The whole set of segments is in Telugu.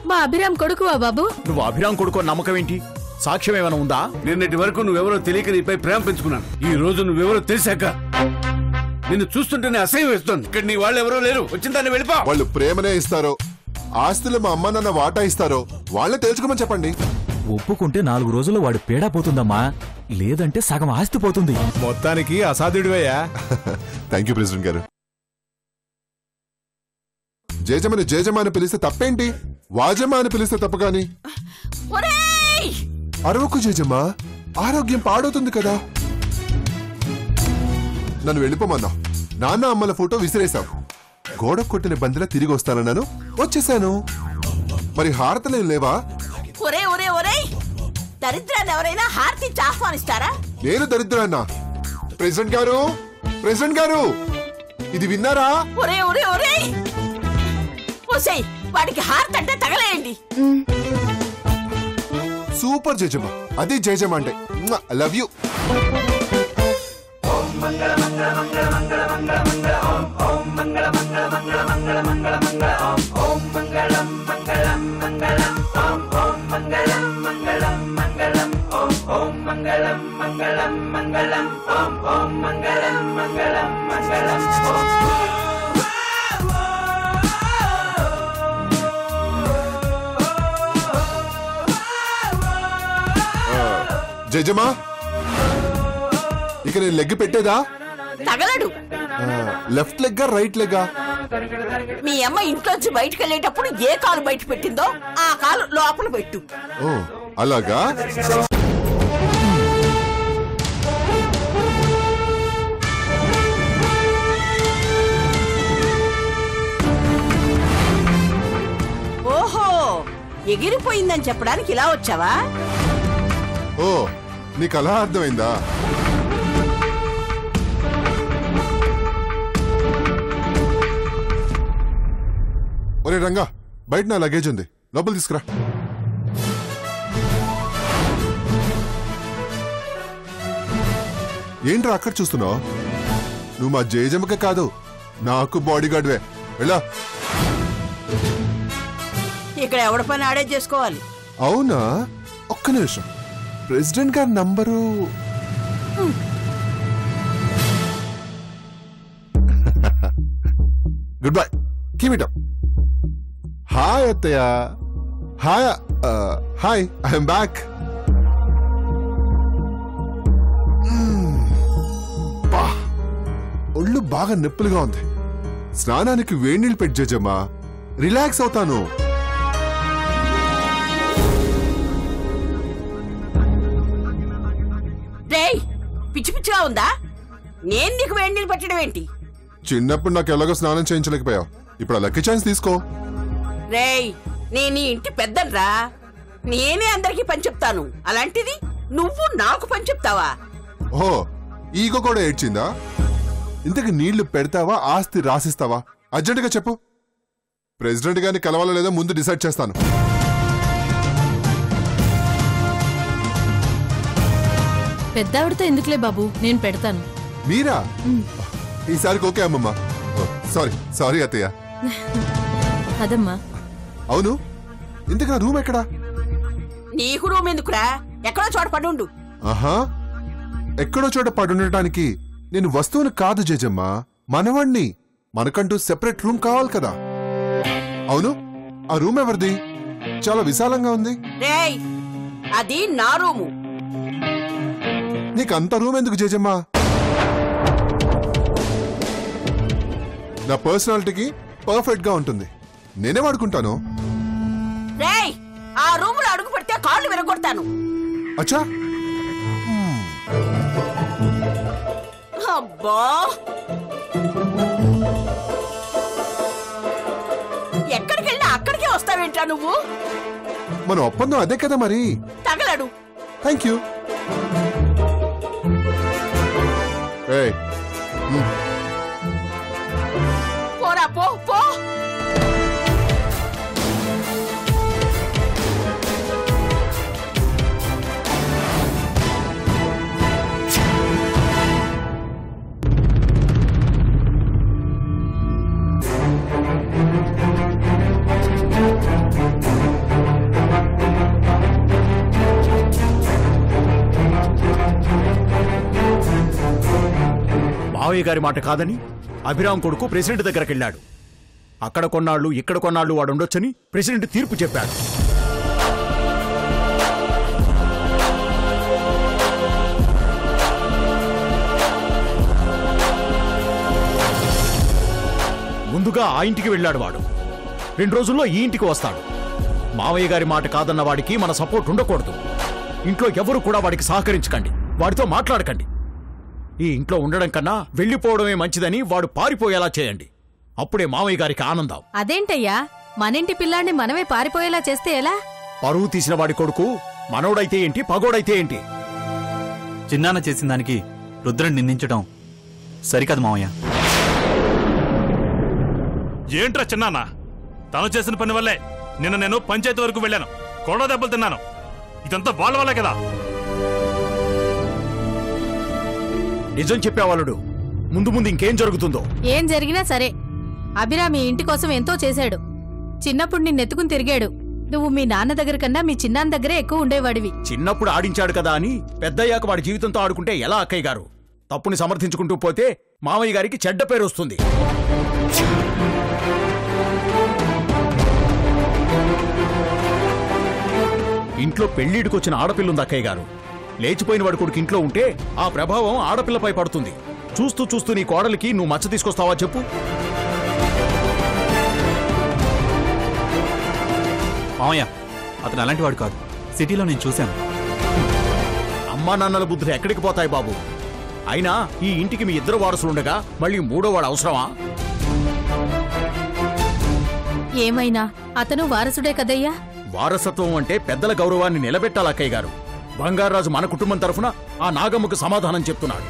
మా అభిరామ్ కొడుకువా బాబు? నువ్వు అభిరామ్ కొడుకు నమ్మకం ఏంటి? సాక్ష్యం ఏమైనా ఉందా? నిన్నటి వరకు నువ్వెవరో తెలియక నీపై ప్రేమ పెంచుకున్నాను. ఈ రోజు నువ్వెవరో తెలిసాక నిన్ను చూస్తుంటేనే అసహ్యం వేస్తుంది. ఇక్కడ నీ వాళ్ళు ఎవరో లేరు, వచ్చిన దాన్ని వెళ్ళిపో. వాళ్ళు ప్రేమనే ఇస్తారో ఆస్తులు మా అమ్మ నాన్న వాటా ఇస్తారో వాళ్ళే తెలుసుకోమని చెప్పండి. ఒప్పుకుంటే 4 రోజుల్లో వాడు పేడా పోతుందమ్మా, లేదంటే సగం ఆస్తి పోతుంది. మొత్తానికి అసాధ్యుడివయ్యా. థ్యాంక్ యూ ప్రెసిడెంట్ గారు. జేజమ్మని జేజమ్మ అని పిలిస్తే తప్పేంటి? వాజమ్మ అని పిలిస్తే తప్పు గాని. అరవకు జేజమ్మ, ఆరోగ్యం పాడవుతుంది కదా. నన్ను వెళ్ళిపోమన్నా. నాన్న అమ్మల ఫోటో విసిరేశావు. గోడ కొట్టిన బందిలా తిరిగి వస్తానన్నాను, వచ్చేసాను. మరి హారతలేం లేవా? ఒరే ఒరే ఒరే, దరిద్రాన్ని ఎవరైనా హారతి ఆహ్వానిస్తారా? నేను దరిద్రాన్నా? ప్రెసిడెంట్ గారు, ప్రెసిడెంట్ గారు, ఇది విన్నారా? ఒరే ఒరే ఒరే, ఒసేయ్ వాడికి హారతి అంటే తగలేయండి. సూపర్ జేజమ్మ, అది జేజమ్మ అంటే. I love you. జేజమ్మా, ఇక నేను లెగ్ పెట్టేదా? తగలడు. లెఫ్ట్ లెగ్గా రైట్ లెగ్గా? మీ అమ్మ ఇంట్లోంచి బయటకు వెళ్ళేటప్పుడు ఏ కాలు బయట పెట్టిందో ఆ కాలు లోపల పెట్టు. ఓ అలాగా. ఓహో, ఎగిరిపోయిందని చెప్పడానికి ఇలా వచ్చావా? ఓ, నీకు అలా అర్థమైందా? ఒరే రంగా, బయట నా లగేజ్ ఉంది, లోపల తీసుకురా. ఏంట్రా అక్కడ చూస్తున్నావు? నువ్వు మా జేజమ్మక కాదు, నాకు బాడీ గార్డ్వే. వెళ్ళా. ఇక్కడ ఎవడ పని ఆడే చేసుకోవాలి. అవునా? ఒక్క నిమిషం. ప్రెసిడెంట్ గారి number. Good bye, keep it up. Hi అత్తయ్య. Hi hi, I'm back. ఒళ్ళు బాగా నొప్పులుగా ఉంది. స్నానానికి వేడి నీళ్ళు పెట్టి జేజమ్మా, రిలాక్స్ అవుతాను. పిచ్చి పిచ్చిగా ఉందా? నేను నీకు వేడి నీళ్ళు పెట్టడం ఏంటి? చిన్నప్పుడు నాకు ఎలాగో స్నానం చేయించలేకపోయావు, ఇప్పుడు ఆ లక్కీ ఛాన్స్ తీసుకో. రేయ్, నేను ఈ ఇంటి పెద్దన్రా, నేనే అందరికీ పని చెప్తాను. అలాంటిది నువ్వు నాకు పని చెప్తావా? ఓహో, ఈగో కూడా ఏడ్చిందా? ఇంతకు నీళ్లు పెడతావా, ఆస్తి రాసిస్తావా? అర్జెంటుగా చెప్పు. ప్రెసిడెంట్ గారిని కలవాలో లేదో ముందు డిసైడ్ చేస్తాను. పెద్దావిడతో ఎందుకులే బాబు, నేను పెడతాను. మీరా? ఈసారికి ఓకే అమ్మమ్మ. సారీ సారీ అత్తయ్య. అదమ్మా. అవును, ఇంతకు నా రూమ్ ఎక్కడా? నీకు రూమ్ ఎందుకురా, ఎక్కడో చోట పడుండు. ఆహా, ఎక్కడో చోట పడుండటానికి నేను వస్తువును కాదు జేజమ్మ, మనవాణ్ణి. మనకంటూ సెపరేట్ రూమ్ కావాలి కదా. అవును, ఆ రూమ్ ఎవరిది? చాలా విశాలంగా ఉంది. రేయ్, అది నా రూము. నీకంత రూమ్ ఎందుకు జేజమ్మా? నా పర్సనాలిటీకి పర్ఫెక్ట్ గా ఉంటుంది, నేనే వాడుకుంటాను. రేయ్, ఆ రూములో అడుగు పెడితే కాళ్ళు విరగొడతాను. అచ్చా. అబ్బా, ఎక్కడికి వెళ్ళినా అక్కడికే వస్తావేంటా నువ్వు? మన ఒప్పందం అదే కదా మరి. తగలడు. Thank you. పోరా, పో పో. మావయ్య గారి మాట కాదని అభిరామ్ కొడుకు ప్రెసిడెంట్ దగ్గరికి వెళ్ళాడు. అక్కడ కొన్నాళ్ళు ఇక్కడ కొన్నాళ్ళు వాడు ఉండొచ్చని ప్రెసిడెంట్ తీర్పు చెప్పాడు. ముందుగా ఆ ఇంటికి వెళ్ళాడు వాడు. 2 రోజుల్లో ఈ ఇంటికి వస్తాడు. మావయ్య గారి మాట కాదన్న వాడికి మన సపోర్ట్ ఉండకూడదు. ఇంట్లో ఎవరు కూడా వాడికి సహకరించకండి, వాడితో మాట్లాడకండి. ఈ ఇంట్లో ఉండడం కన్నా వెళ్లిపోవడమే మంచిదని వాడు పారిపోయేలా చేయండి. అప్పుడే మావయ్య గారికి ఆనందం. అదేంటయ్యా, మనింటి పిల్లాన్ని మనమే పారిపోయేలా చేస్తే ఎలా? పరువు తీసిన వాడి కొడుకు మనోడైతే ఏంటి, పగోడైతే ఏంటి? చిన్నాన్న చేసిన దానికి రుద్రని నిందించడం సరికాదు మావయ్య. ఏంట్రా చిన్నాన్న, తను చేసిన పని వల్లే నిన్న నేను పంచాయతీ వరకు వెళ్ళాను, కొడ దెబ్బలు తిన్నాను. ఇదంతా వాళ్ళ వల్లే కదా. నిజం చెప్పేవాళ్ళుడు. ముందు ముందు ఇంకేం జరుగుతుందో. ఏం జరిగినా సరే, అభిరామ్ ఈ ఇంటి కోసం ఎంతో చేశాడు. చిన్నప్పుడు నిన్నెత్తుకుని తిరిగాడు. నువ్వు మీ నాన్న దగ్గర కన్నా మీ చిన్నాన్న దగ్గరే ఎక్కువ ఉండేవాడివి. చిన్నప్పుడు ఆడించాడు కదా అని పెద్దయ్యాక వాడి జీవితంతో ఆడుకుంటే ఎలా అక్కయ్య గారు? తప్పుని సమర్థించుకుంటూ పోతే మామయ్య గారికి చెడ్డ పేరు వస్తుంది. ఇంట్లో పెళ్లిడికొచ్చిన ఆడపిల్లుంది అక్కయ్య గారు. లేచిపోయిన వాడి కొడుకు ఇంట్లో ఉంటే ఆ ప్రభావం ఆడపిల్లపై పడుతుంది. చూస్తూ చూస్తూ నీ కోడలికి నువ్వు మచ్చ తీసుకొస్తావా చెప్పు? మావయ్య, అతను అలాంటి వాడు కాదు. సిటీలో నేను చూశాను. అమ్మా నాన్నల బుద్ధులు ఎక్కడికి పోతాయి బాబు? అయినా ఈ ఇంటికి మీ ఇద్దరు వారసులుండగా మళ్ళీ 3వ వాడు అవసరమా? ఏమైనా అతను వారసుడే కదయ్యా. వారసత్వం అంటే పెద్దల గౌరవాన్ని నిలబెట్టాలి అక్కయ్య గారు. బంగారాజు మన కుటుంబం తరఫున ఆ నాగమ్మకు సమాధానం చెప్తున్నాడు.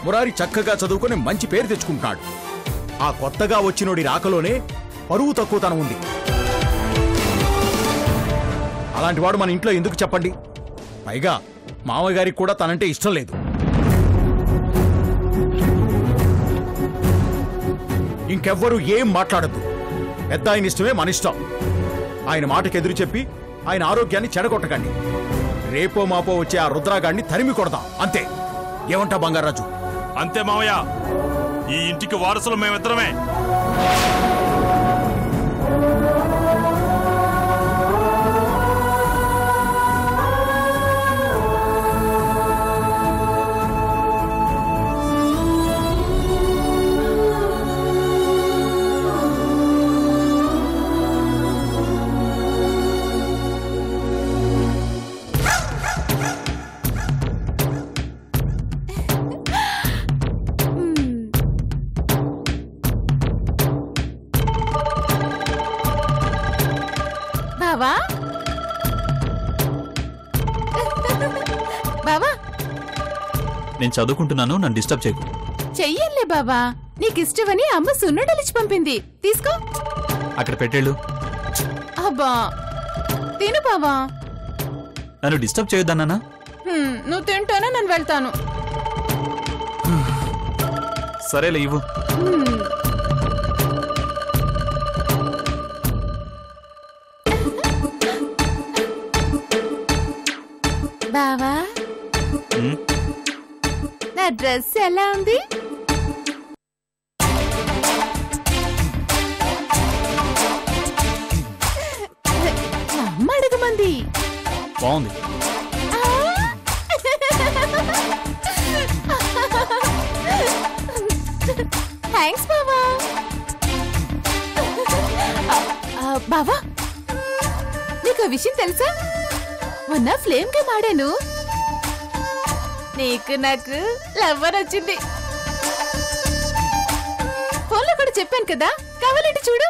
మురారి చక్కగా చదువుకుని మంచి పేరు తెచ్చుకుంటున్నాడు. ఆ కొత్తగా వచ్చినోడి రాకలోనే పరువు తక్కువతనం ఉంది. అలాంటి వాడు మన ఇంట్లో ఎందుకు చెప్పండి? పైగా మామయ్య గారికి కూడా తనంటే ఇష్టం లేదు. ఇంకెవ్వరూ ఏం మాట్లాడద్దు. పెద్ద ఆయన ఇష్టమే మన ఇష్టం. ఆయన మాటకు ఎదురు చెప్పి ఆయన ఆరోగ్యాన్ని చెడగొట్టకండి. రేపో మాపో వచ్చే ఆ రుద్రాగాడిని తరిమి కొడదాం, అంతే. ఏమంటా బంగారాజు? అంతే మావయ్య, ఈ ఇంటికి వారసులు మేమిద్దరమే. బావా, బావా, నేను చదువుకుంటున్నాను, నన్ను డిస్టర్బ్ చేయకు. చెయ్యలే బావా, నీకిష్టమని అమ్మ సున్నడలిచి పంపింది. తీసుకో. అక్కడ పెట్టేళ్ళు. అబ్బా, తిను బావా. నన్ను డిస్టర్బ్ చేయొద్దన్నానా? నువ్వు తింటానా, నేను వెళ్తాను. సరేలే, ఇవ్వు. బావా, నా డ్రెస్ ఎలా ఉంది? అమ్మ అడగమంది. బాగుంది. థ్యాంక్స్ బావా. బావా, నీకు విషయం తెలుసా? మొన్న ఫ్లేమ్ గేమ్ ఆడాను. నీకు నాకు లవ్వర్ వచ్చింది. ఫోన్లో కూడా చెప్పాను కదా, కావాలంటే చూడు.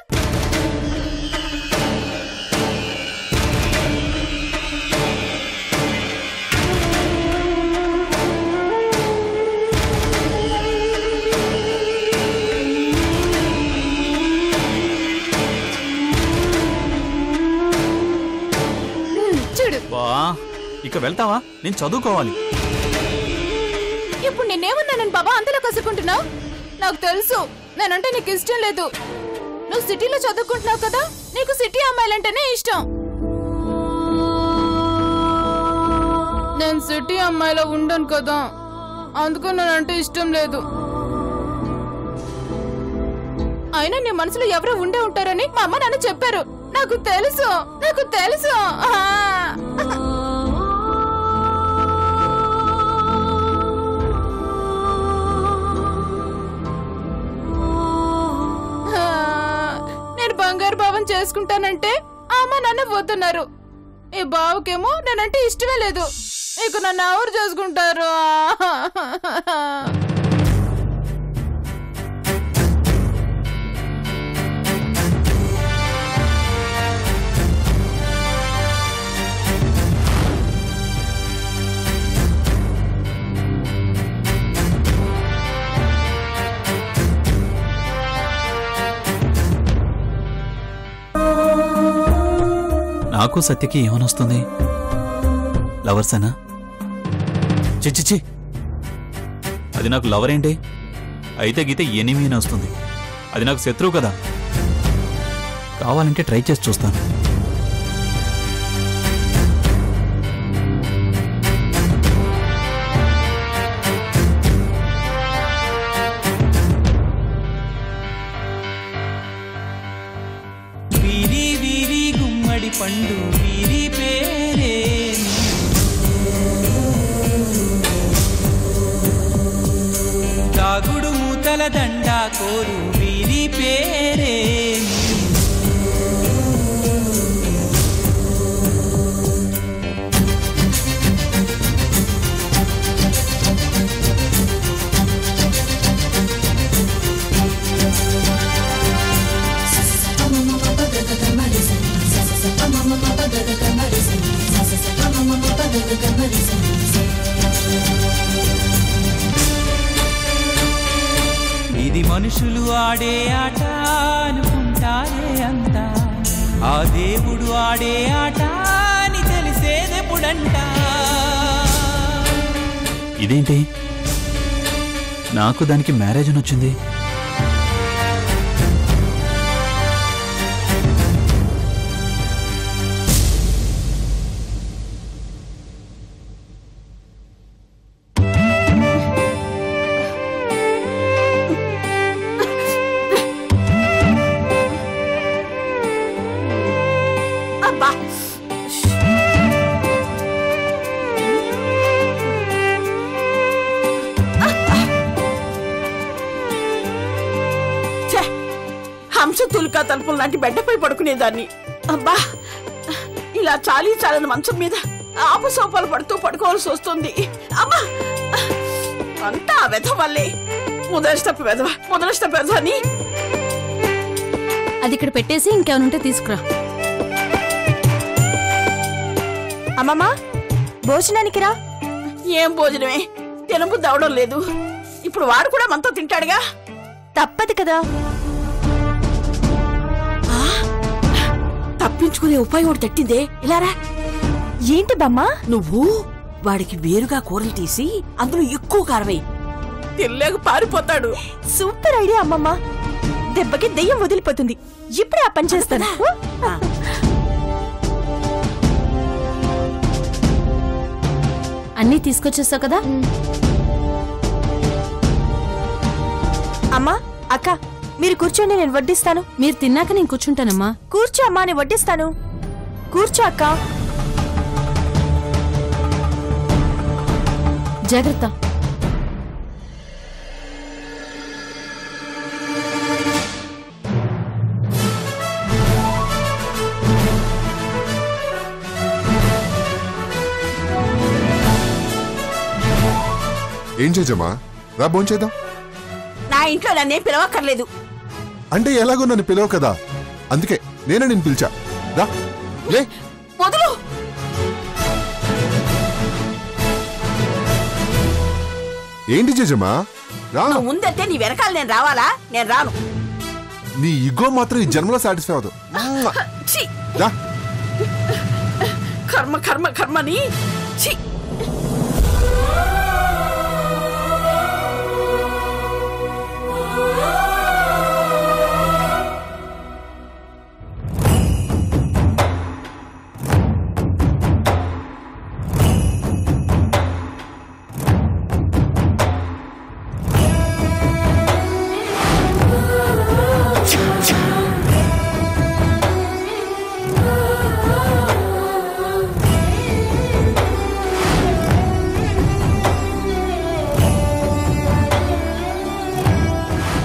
చూడు. ఇక వెళ్తావా? నేను చదువుకోవాలి. ఇప్పుడు నేనేమన్నానని బాబా అంతలో కసుకుంటున్నావు? నాకు తెలుసు నేనంటే నీకు ఇష్టం లేదు. నువ్వు సిటీలో చదువుకుంటున్నావు కదా, నీకు సిటీ అమ్మాయిలంటేనే ఇష్టం. నేను సిటీ అమ్మాయిలో ఉండను కదా, అందుకు నేనంటే ఇష్టం లేదు. అయినా నీ మనసులో ఎవరో ఉండే ఉంటారని మా అమ్మ నాన్న చెప్పారు. నాకు తెలుసు. నేను బంగారు భావం చేసుకుంటానంటే అమ్మ నాన్న వద్దన్నారు. ఈ బావకేమో నేనంటే ఇష్టమే లేదు. ఇక నన్ను ఎవరు చేసుకుంటారు? నాకు సత్యకి ఏమనొస్తుంది? లవర్సేనా? చిచ్చిచి, అది నాకు లవర్ ఏంటి? అయితే గీతే ఎనిమి అని వస్తుంది. అది నాకు శత్రువు కదా. కావాలంటే ట్రై చేసి చూస్తాను. పండు వీరి పేరే తాగుడు మూతల దండా కోరు వీరి పేరే ఇది మనుషులు ఆడే ఆట అనుకుంటారే అంతా, ఆ దేవుడు ఆడే ఆట అని తెలిసేదెప్పుడంట. ఇదేంటి, నాకు దానికి మ్యారేజ్ అని వచ్చింది? హంసతులికా తలుపులు లాంటి బెడ్డపై పడుకునేదాన్ని. అబ్బా, ఇలా చాలని మంచం మీద ఆపసోపాలు పడుతూ పడుకోవాల్సి వస్తుంది. అబ్బా, అంతా వెధ వల్లే. ముదరష్టపు వెధవ అని. అది ఇక్కడ పెట్టేసి ఇంకేమనుంటే తీసుకురా. అమ్మమ్మా, భోజనానికి రా. ఏం భోజనమే, తినబుద్ధి అవడం లేదు. ఇప్పుడు వాడు కూడా మనతో తింటాడుగా. తప్పదు కదా. తప్పించుకునే ఉపాయం ఒకటి తట్టిందే. ఇలారా. ఏంటి బామ్మా? నువ్వు వాడికి వేరుగా కూరలు తీసి అందులో ఎక్కువ కారవై, తినలేక పారిపోతాడు. సూపర్ ఐడియా అమ్మమ్మ. దెబ్బకి దెయ్యం వదిలిపోతుంది. ఇప్పుడే ఆ పని చేస్తాను. అన్నీ తీసుకొచ్చేస్తావు కదా? అమ్మా, అక్క, మీరు కూర్చోండి, నేను వడ్డిస్తాను. మీరు తిన్నాక నేను కూర్చుంటానమ్మా. కూర్చో అమ్మా, నేను వడ్డిస్తాను. కూర్చో అక్క. జాగ్రత్త. ఏం చేద్దామా? రా భోంచేద్దాం. నా ఇంట్లో నన్నేం పిలవక్కర్లేదు. అంటే ఎలాగో నన్ను పిలవ కదా, అందుకే నేనే నిన్ను పిలిచా. రా, లే. వదులు. ఏంటి జేజమ్మా? రా. నువ్వు ముందంటే నీ వెనకాల నేను రావాలా? నేను రాను. నీ ఇగో మాత్రం ఈ జన్మలో సాటిస్ఫై అవదు. ఛీ! రా. కర్మని. ఛీ!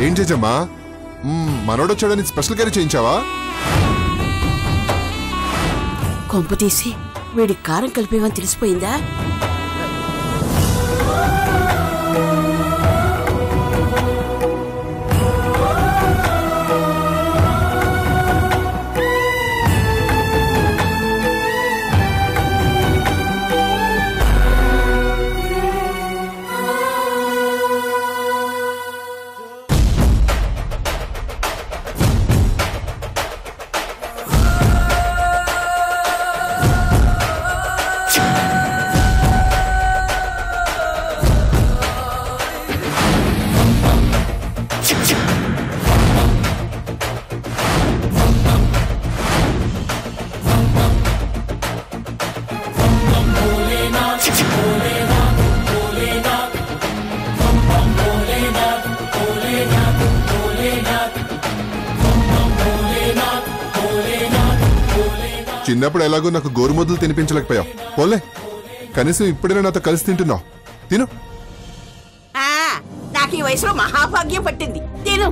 ఏం జేజమ్మా మనోడొచ్చాడని స్పెషల్ కర్రీ చేయించావా? కొంప తీసి వీడికి కారం కలిపేమని తెలిసిపోయిందా? చిన్నప్పుడు ఎలాగో నాకు గోరుముద్దలు తినిపించలేకపోయావు. పోలే, కనీసం ఇప్పుడైనా నాతో కలిసి తింటున్నావు. తిను. నాకు ఈ వయసులో మహాభాగ్యం పట్టింది. తిను.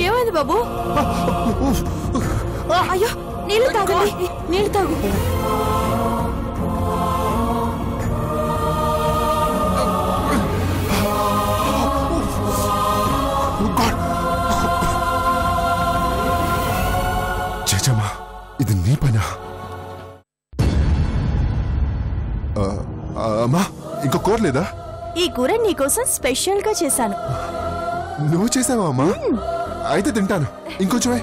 ఏమైంది బాబు? అయ్యో, నీళ్ళు తాగండి, నీళ్ళు తాగు. జేజమ్మా, ఇది నీ పనా? అమ్మా, ఇంకో కూర లేదా? ఈ కూర నీకోసం స్పెషల్ గా చేశాను. నువ్వు చేసావా అమ్మా? అయితే తింటాను. ఇంకొంచెమే.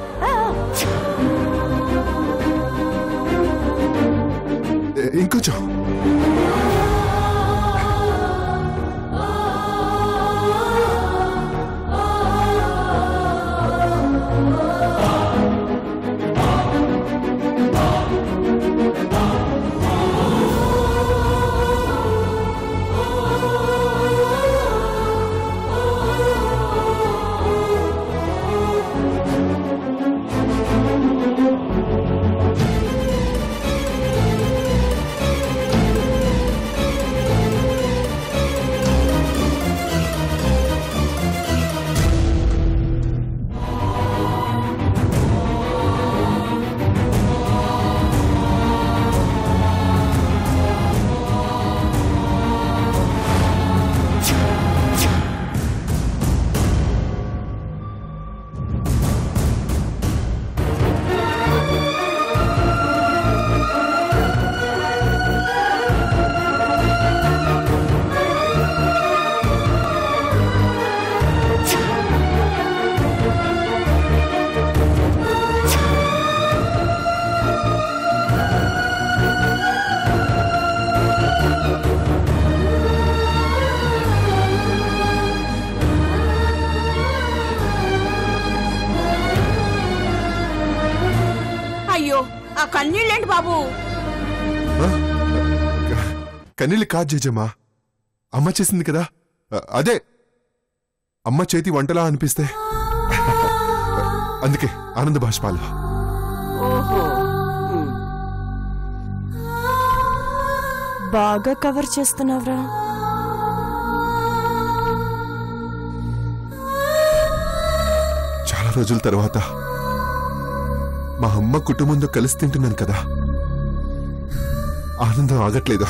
ఇంకొంచెం. ఆ కన్నీళ్ళేంటి బాబు? కన్నీళ్ళు కాదు జేజమ్మా, అమ్మ చేసింది కదా. అదే అమ్మ చేతి వంటలా అనిపిస్తే అందుకే ఆనంద బాష్పాలు. బాగా కవర్ చేస్తున్నావురా. చాలా రోజుల తర్వాత మా అమ్మ కుటుంబంతో కలిసి తింటున్నాను కదా, ఆనందం ఆగట్లేదు.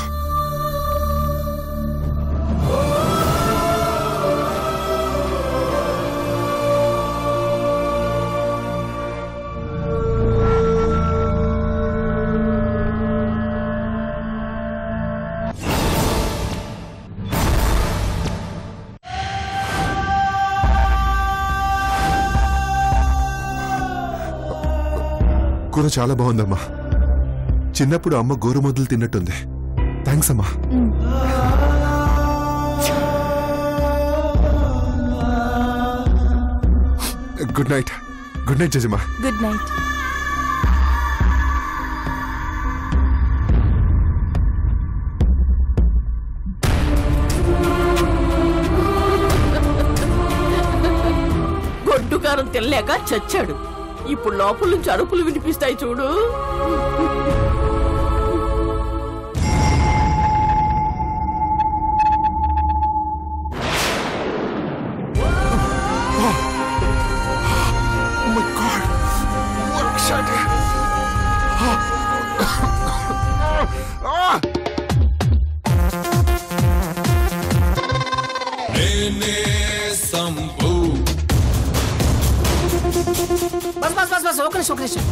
కూర చాలా బాగుందమ్మా. చిన్నప్పుడు అమ్మ గోరుముద్దలు తిన్నట్టుంది. థ్యాంక్స్ అమ్మా. Good night. గుడ్ నైట్ జజమా. Good night. గొడ్డుకారం తినలేక చచ్చాడు. ఇప్పుడు లోపల నుంచి అరుపులు వినిపిస్తాయి చూడు. బస్ బస్ బస్ బస్ ఒక నిమిషం